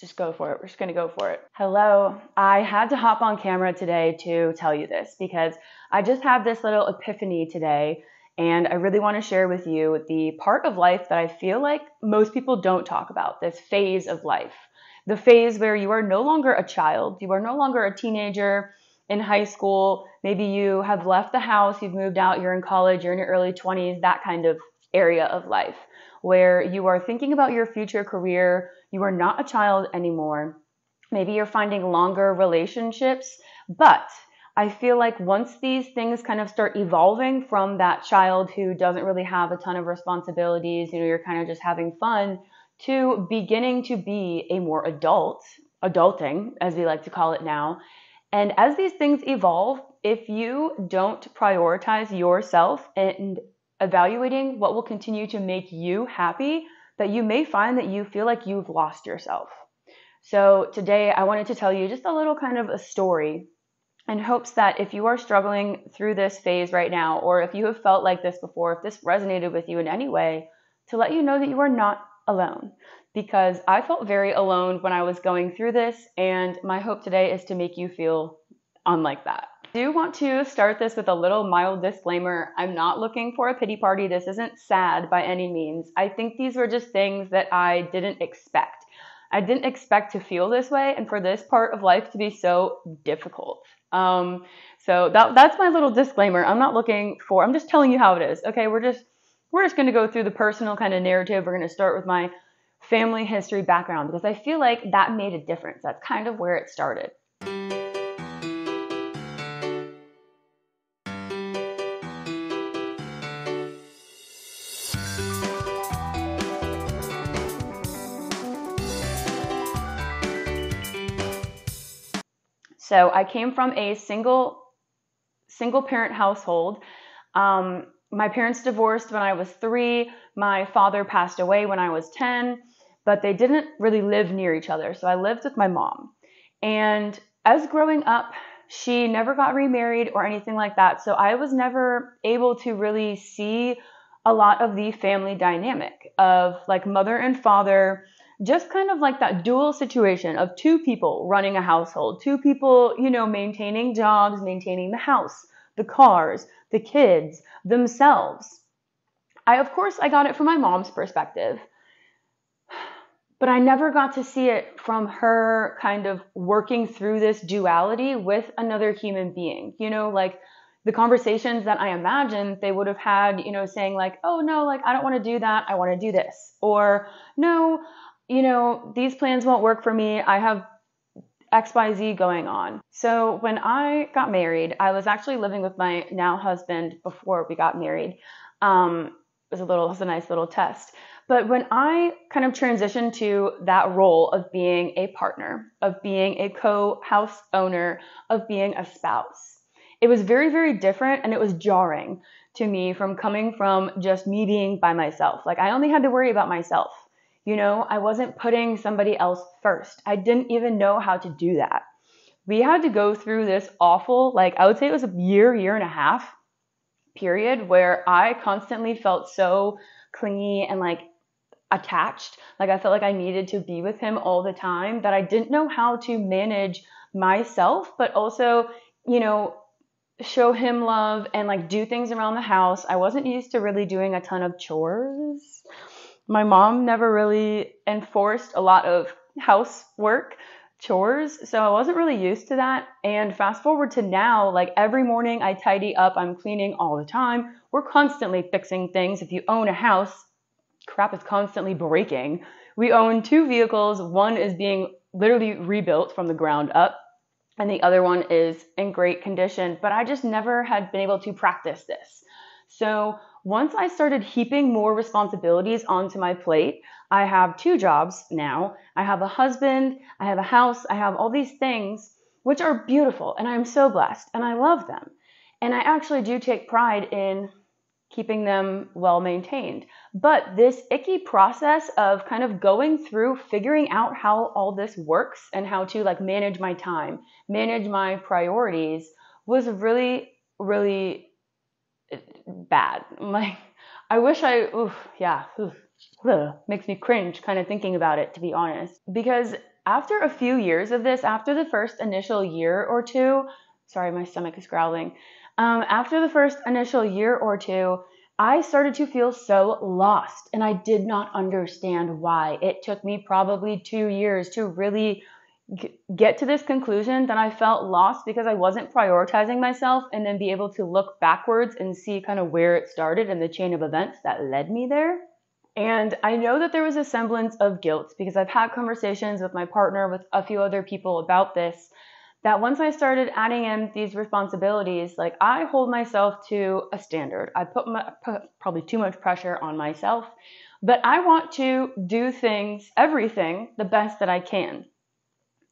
just go for it. We're just going to go for it. Hello. I had to hop on camera today to tell you this because I just had this little epiphany today, and I really want to share with you the part of life that I feel like most people don't talk about, this phase of life. The phase where you are no longer a child, you are no longer a teenager in high school. Maybe you have left the house, you've moved out, you're in college, you're in your early 20s, that kind of area of life where you are thinking about your future career. You are not a child anymore. Maybe you're finding longer relationships, but I feel like once these things kind of start evolving from that child who doesn't really have a ton of responsibilities, you're kind of just having fun, to beginning to be a more adulting, as we like to call it now. And as these things evolve, if you don't prioritize yourself and evaluating what will continue to make you happy, that you may find that you feel like you've lost yourself. So today I wanted to tell you just a little kind of a story in hopes that if you are struggling through this phase right now, or if you have felt like this before, if this resonated with you in any way, to let you know that you are not alone. Because I felt very alone when I was going through this, and my hope today is to make you feel unlike that. I do want to start this with a little mild disclaimer. I'm not looking for a pity party. This isn't sad by any means. I think these were just things that I didn't expect. I didn't expect to feel this way and for this part of life to be so difficult. So that's my little disclaimer. I'm just telling you how it is. Okay, we're just going to go through the personal kind of narrative. We're going to start with my family history background because I feel like that made a difference. That's kind of where it started. So I came from a single parent household. My parents divorced when I was 3. My father passed away when I was 10, but they didn't really live near each other. So I lived with my mom. And as growing up, she never got remarried or anything like that. So I was never able to really see a lot of the family dynamic of like mother and father, just kind of like that dual situation of 2 people running a household, 2 people, maintaining jobs, maintaining the house, the cars, the kids, themselves. Of course, I got it from my mom's perspective, but I never got to see it from her kind of working through this duality with another human being. Like the conversations that I imagined they would have had, saying like, oh no, like I don't want to do that. I want to do this. Or no, these plans won't work for me. I have XYZ going on. So when I got married, I was actually living with my now husband before we got married. It was a nice little test. But when I kind of transitioned to that role of being a partner, of being a co-house owner, of being a spouse, it was very, very different, and it was jarring to me from coming from just me being by myself. Like I only had to worry about myself. I wasn't putting somebody else first. I didn't even know how to do that. We had to go through this awful, I would say it was a year and a half period where I constantly felt so clingy and attached. I felt like I needed to be with him all the time, that I didn't know how to manage myself, but also, show him love and do things around the house. I wasn't used to really doing a ton of chores. My mom never really enforced a lot of housework, chores, so I wasn't really used to that. And fast forward to now, every morning I tidy up, I'm cleaning all the time. We're constantly fixing things. If you own a house, crap is constantly breaking. We own 2 vehicles. One is being literally rebuilt from the ground up, and the other one is in great condition, but I just never had been able to practice this. So once I started heaping more responsibilities onto my plate, I have 2 jobs now. I have a husband, I have a house, I have all these things, which are beautiful, and I'm so blessed, and I love them. And I actually do take pride in keeping them well maintained. But this icky process of kind of going through, figuring out how all this works and how to manage my time, manage my priorities, was really, really bad. I wish makes me cringe kind of thinking about it, to be honest. Because after a few years of this, after the first initial year or two, sorry, my stomach is growling. After the first initial year or two, I started to feel so lost, and I did not understand why. It took me probably 2 years to really get to this conclusion that I felt lost because I wasn't prioritizing myself, and then be able to look backwards and see kind of where it started and the chain of events that led me there. And I know that there was a semblance of guilt because I've had conversations with my partner, with a few other people about this, that once I started adding in these responsibilities, like I hold myself to a standard. I put probably too much pressure on myself, but I want to do things, everything, the best that I can.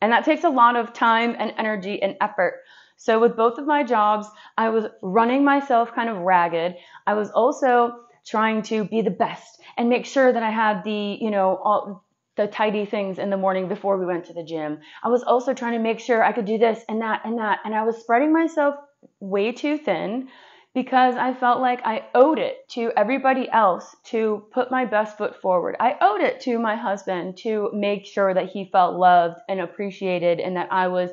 And that takes a lot of time and energy and effort. So with both of my jobs, I was running myself kind of ragged. I was also trying to be the best and make sure that I had all the tidy things in the morning before we went to the gym. I was also trying to make sure I could do this and that and that. And I was spreading myself way too thin because I felt like I owed it to everybody else to put my best foot forward. I owed it to my husband to make sure that he felt loved and appreciated, and that I was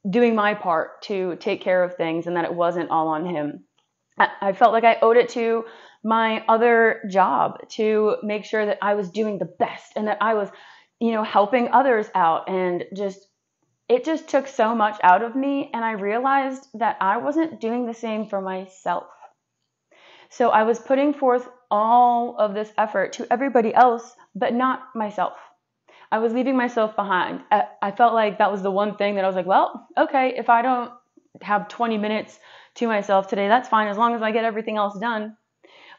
doing my part to take care of things and that it wasn't all on him. I felt like I owed it to my other job to make sure that I was doing the best and that I was, helping others out. And it just took so much out of me. And I realized that I wasn't doing the same for myself. So I was putting forth all of this effort to everybody else, but not myself. I was leaving myself behind. I felt like that was the one thing that I was like, well, okay, if I don't have 20 minutes to myself today, that's fine, as long as I get everything else done.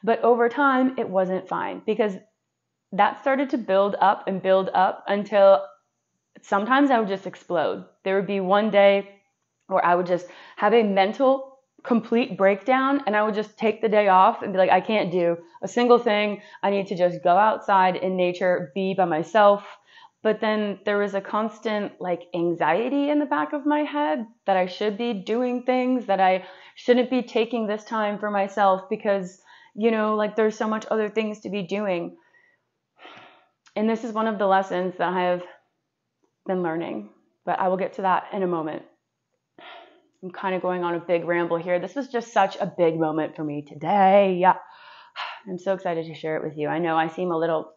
But over time, it wasn't fine, because that started to build up until sometimes I would just explode. There would be one day where I would just have a mental complete breakdown, and I would just take the day off and be like, I can't do a single thing. I need to just go outside in nature, be by myself. But then there was a constant anxiety in the back of my head that I should be doing things, that I shouldn't be taking this time for myself because, there's so much other things to be doing. And this is one of the lessons that I have been learning, but I will get to that in a moment. I'm kind of going on a big ramble here. This was just such a big moment for me today. Yeah. I'm so excited to share it with you. I know I seem a little,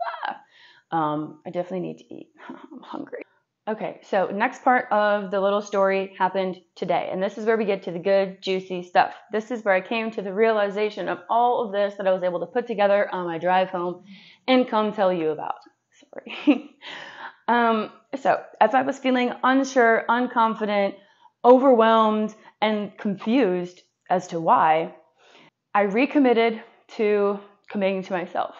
I definitely need to eat. I'm hungry. Okay, so next part of the little story happened today, and this is where we get to the good, juicy stuff. This is where I came to the realization of all of this that I was able to put together on my drive home and come tell you about. Sorry. So as I was feeling unsure, unconfident, overwhelmed, and confused as to why, I recommitted to committing to myself.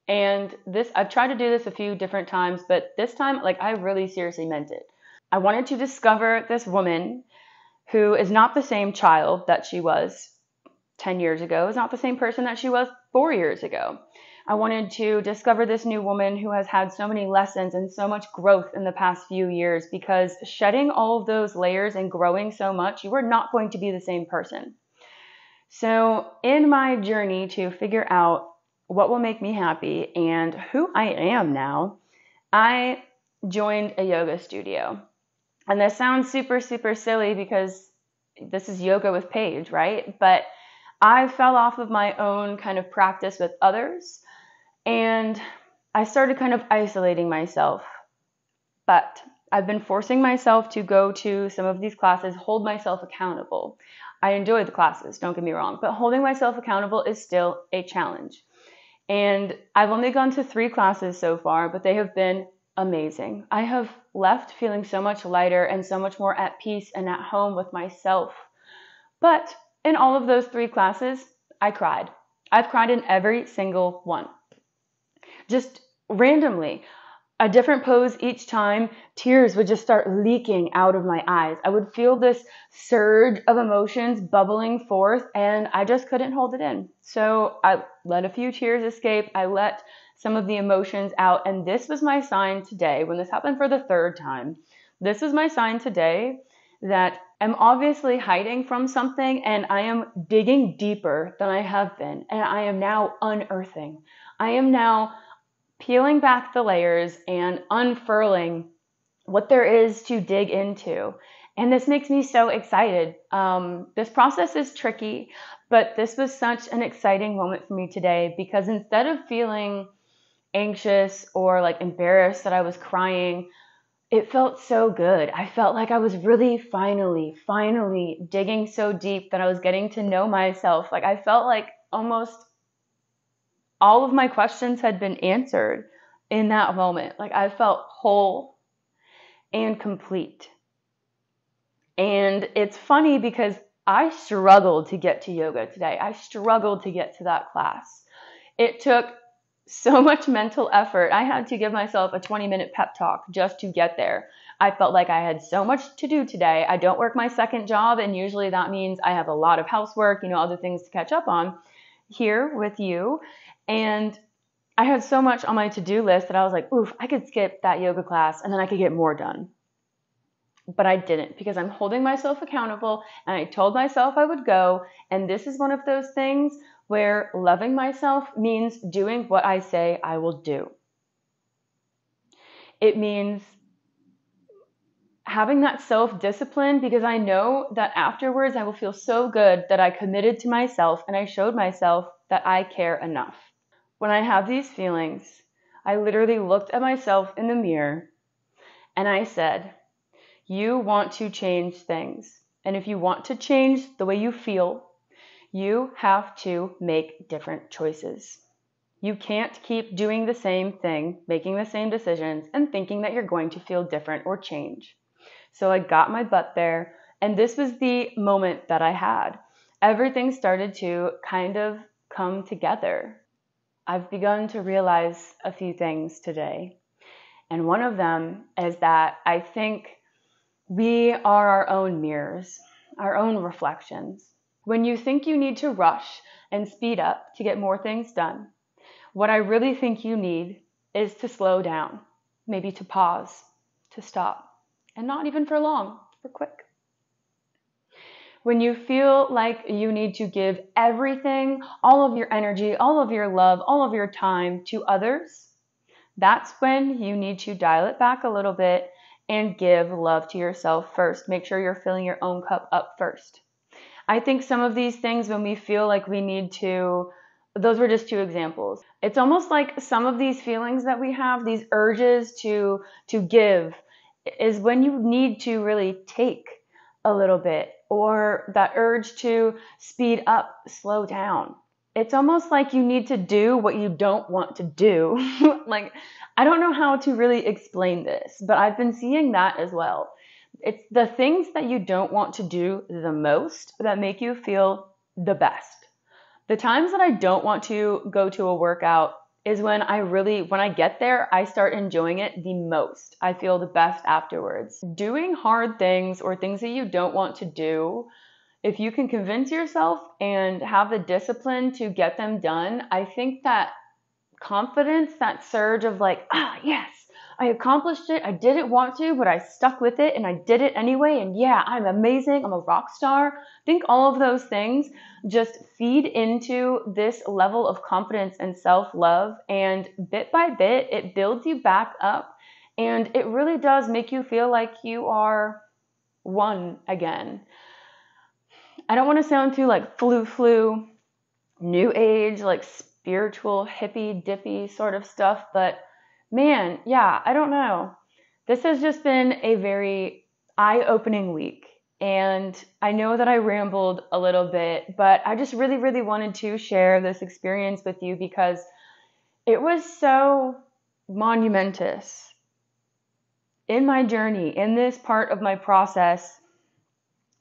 And I've tried to do this a few different times, but this time, I really seriously meant it. I wanted to discover this woman who is not the same child that she was 10 years ago, is not the same person that she was 4 years ago. I wanted to discover this new woman who has had so many lessons and so much growth in the past few years, because shedding all of those layers and growing so much, you are not going to be the same person. So in my journey to figure out what will make me happy and who I am now, I joined a yoga studio. And this sounds super, super silly because this is yoga with Paige, right? But I fell off of my own kind of practice with others, and I started kind of isolating myself. But I've been forcing myself to go to some of these classes, hold myself accountable. I enjoy the classes, don't get me wrong, but holding myself accountable is still a challenge. And I've only gone to 3 classes so far, but they have been amazing. I have left feeling so much lighter and so much more at peace and at home with myself. But in all of those 3 classes, I cried. I've cried in every single one. Just randomly. A different pose each time, tears would just start leaking out of my eyes. I would feel this surge of emotions bubbling forth, and I just couldn't hold it in. So I let a few tears escape. I let some of the emotions out, and this was my sign today, when this happened for the 3rd time. This is my sign today that I'm obviously hiding from something, and I am digging deeper than I have been, and I am now unearthing. I am now peeling back the layers and unfurling what there is to dig into. And this makes me so excited. This process is tricky, but this was such an exciting moment for me today, because instead of feeling anxious or like embarrassed that I was crying, it felt so good. I felt like I was really finally digging so deep that I was getting to know myself. Like I felt like almost all of my questions had been answered in that moment. Like I felt whole and complete. And it's funny because I struggled to get to yoga today. I struggled to get to that class. It took so much mental effort. I had to give myself a 20-minute pep talk just to get there. I felt like I had so much to do today. I don't work my second job, and usually that means I have a lot of housework, other things to catch up on here with you. And I had so much on my to-do list that I was like, oof, I could skip that yoga class and then I could get more done. But I didn't, because I'm holding myself accountable, and I told myself I would go. And this is one of those things where loving myself means doing what I say I will do. It means having that self-discipline, because I know that afterwards I will feel so good that I committed to myself and I showed myself that I care enough. When I have these feelings, I literally looked at myself in the mirror and I said, you want to change things. And if you want to change the way you feel, you have to make different choices. You can't keep doing the same thing, making the same decisions, and thinking that you're going to feel different or change. So I got my butt there, and this was the moment that I had. Everything started to kind of come together. I've begun to realize a few things today. And one of them is that I think we are our own mirrors, our own reflections. When you think you need to rush and speed up to get more things done, what I really think you need is to slow down, maybe to pause, to stop, and not even for long, for quick. When you feel like you need to give everything, all of your energy, all of your love, all of your time to others, that's when you need to dial it back a little bit and give love to yourself first. Make sure you're filling your own cup up first. I think some of these things, when we feel like we need to, those were just two examples. It's almost like some of these feelings that we have, these urges to give, is when you need to really take a little bit, or that urge to speed up, slow down. It's almost like you need to do what you don't want to do. Like, I don't know how to really explain this, but I've been seeing that as well. It's the things that you don't want to do the most that make you feel the best. The times that I don't want to go to a workout is when I get there, I start enjoying it the most. I feel the best afterwards. Doing hard things or things that you don't want to do, if you can convince yourself and have the discipline to get them done, I think that confidence, that surge of like, yes, I accomplished it. I didn't want to, but I stuck with it and I did it anyway. And yeah, I'm amazing. I'm a rock star. I think all of those things just feed into this level of confidence and self-love. And bit by bit, it builds you back up. And it really does make you feel like you are one again. I don't want to sound too like flu, new age, like spiritual, hippy dippy sort of stuff, but man, yeah, I don't know. This has just been a very eye-opening week, and I know that I rambled a little bit, but I just really wanted to share this experience with you because it was so monumentous in my journey, in this part of my process,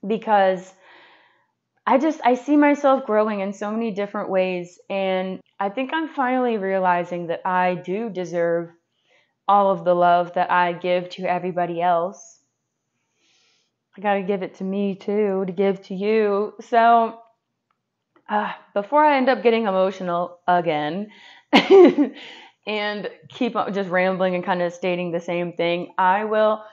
because I see myself growing in so many different ways, and I think I'm finally realizing that I do deserve all of the love that I give to everybody else. I gotta give it to me too, to give to you. So, before I end up getting emotional again and keep on just rambling and kind of stating the same thing, I will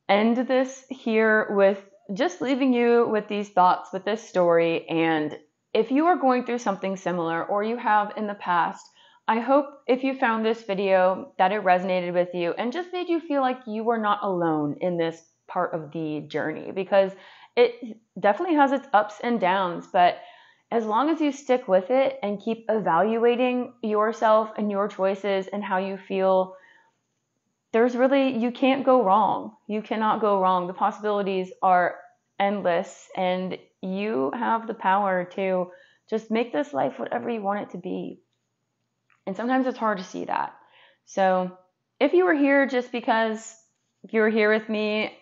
end this here with just leaving you with these thoughts, with this story. And if you are going through something similar, or you have in the past, I hope if you found this video that it resonated with you and just made you feel like you were not alone in this part of the journey, because it definitely has its ups and downs, but as long as you stick with it and keep evaluating yourself and your choices and how you feel, you can't go wrong. You cannot go wrong. The possibilities are endless, and you have the power to just make this life whatever you want it to be. And sometimes it's hard to see that. So if you were here just because you're here with me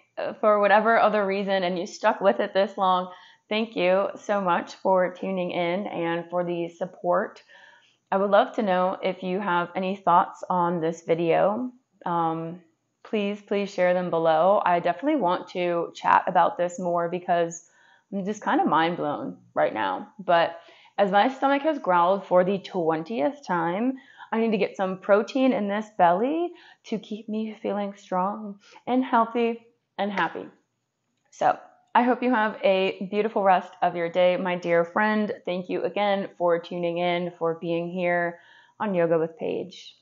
for whatever other reason and you stuck with it this long, thank you so much for tuning in and for the support. I would love to know if you have any thoughts on this video. Please share them below. I definitely want to chat about this more because I'm just kind of mind blown right now. But as my stomach has growled for the 20th time, I need to get some protein in this belly to keep me feeling strong and healthy and happy. So I hope you have a beautiful rest of your day, my dear friend. Thank you again for tuning in, for being here on Yoga with Paige.